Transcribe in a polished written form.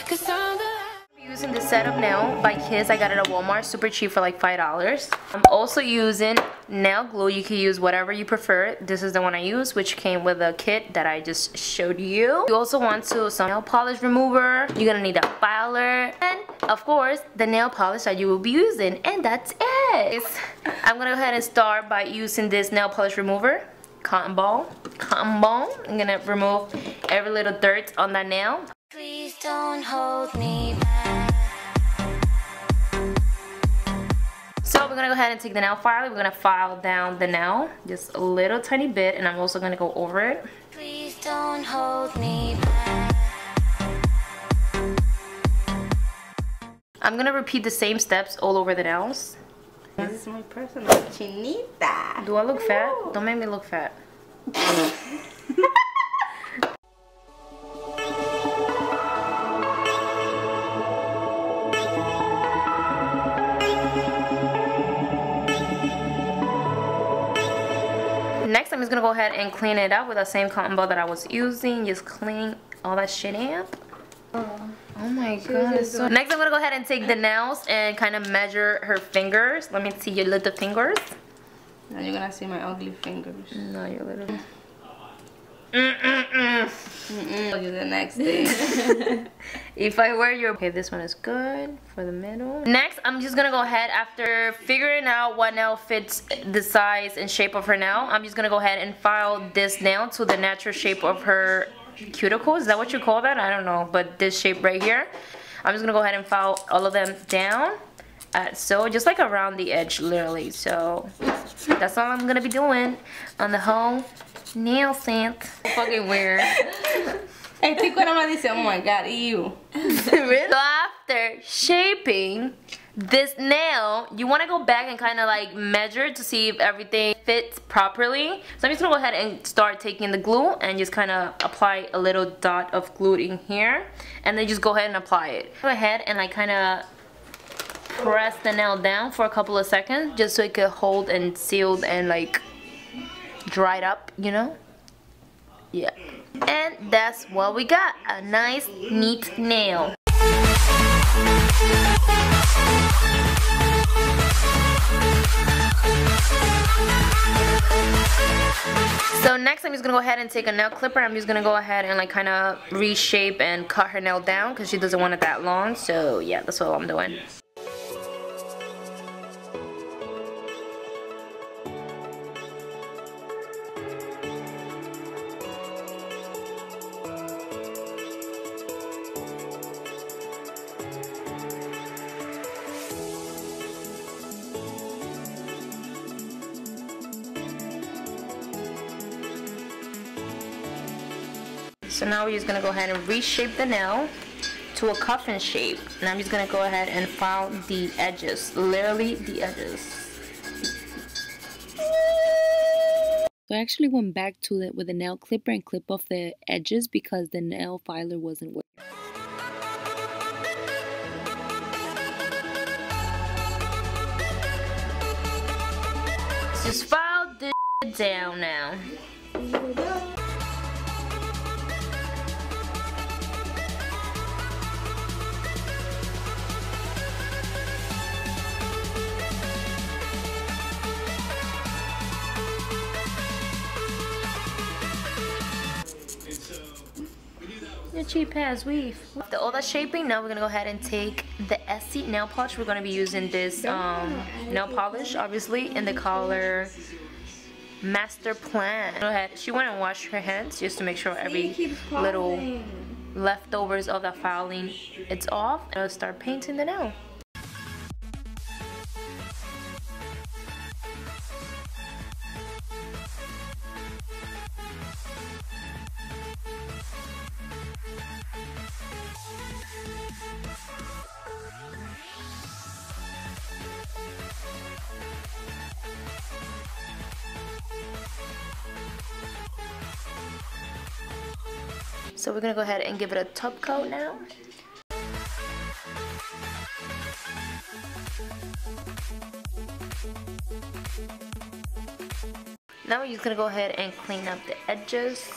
I'm using the Setup Nail by Kiss. I got it at Walmart, super cheap for like $5. I'm also using nail glue. You can use whatever you prefer. This is the one I use, which came with a kit that I just showed you. You also want some nail polish remover. You're gonna need a filer, and of course the nail polish that you will be using, and that's it. I'm gonna go ahead and start by using this nail polish remover, cotton ball. I'm gonna remove every little dirt on that nail. Please don't hold me back. So we're gonna go ahead and take the nail filer. We're gonna file down the nail just a little tiny bit, and I'm also gonna go over it. Please don't hold me back. I'm gonna repeat the same steps all over the nails. This is my personal chinita. Do I look fat? Don't make me look fat. Next, I'm just gonna go ahead and clean it up with the same cotton ball that I was using. Just clean all that shit up. Oh my god. So next, I'm gonna go ahead and take the nails and kind of measure her fingers. Let me see your little fingers. Now you're gonna see my ugly fingers. No, your little. I'll do the next day. If I wear your... Okay, this one is good for the middle. Next, I'm just gonna go ahead, after figuring out what nail fits the size and shape of her nail, I'm just gonna go ahead and file this nail to the natural shape of her cuticle. Is that what you call that? I don't know, but this shape right here. I'm just gonna go ahead and file all of them down. So just like around the edge, literally. So that's all I'm gonna be doing on the whole nail set. Fucking weird. I think when I'm dice, oh my god, ew. Really? So after shaping this nail, you want to go back and kind of like measure to see if everything fits properly. So I'm just gonna go ahead and start taking the glue and just kind of apply a little dot of glue in here, and then just go ahead and apply it. Go ahead and like kind of press the nail down for a couple of seconds just so it could hold and sealed and like dried up, you know? Yeah. And that's what we got, a nice neat nail. So next I'm just gonna go ahead and take a nail clipper. I'm just gonna go ahead and like kind of reshape and cut her nail down because she doesn't want it that long. So yeah, that's what I'm doing. So now we're just gonna go ahead and reshape the nail to a coffin shape. And I'm just gonna go ahead and file the edges, literally the edges. So I actually went back to it with a nail clipper and clip off the edges because the nail filer wasn't working. Just file this down now. Your cheap ass weave. After all that shaping, now we're gonna go ahead and take the Essie nail polish. We're gonna be using this nail polish, obviously, in the color Master Plan. Go ahead. She went and washed her hands just to make sure every little leftovers of the filing it's off. And I'll start painting the nail. So we're gonna go ahead and give it a top coat now. Now we're just gonna go ahead and clean up the edges.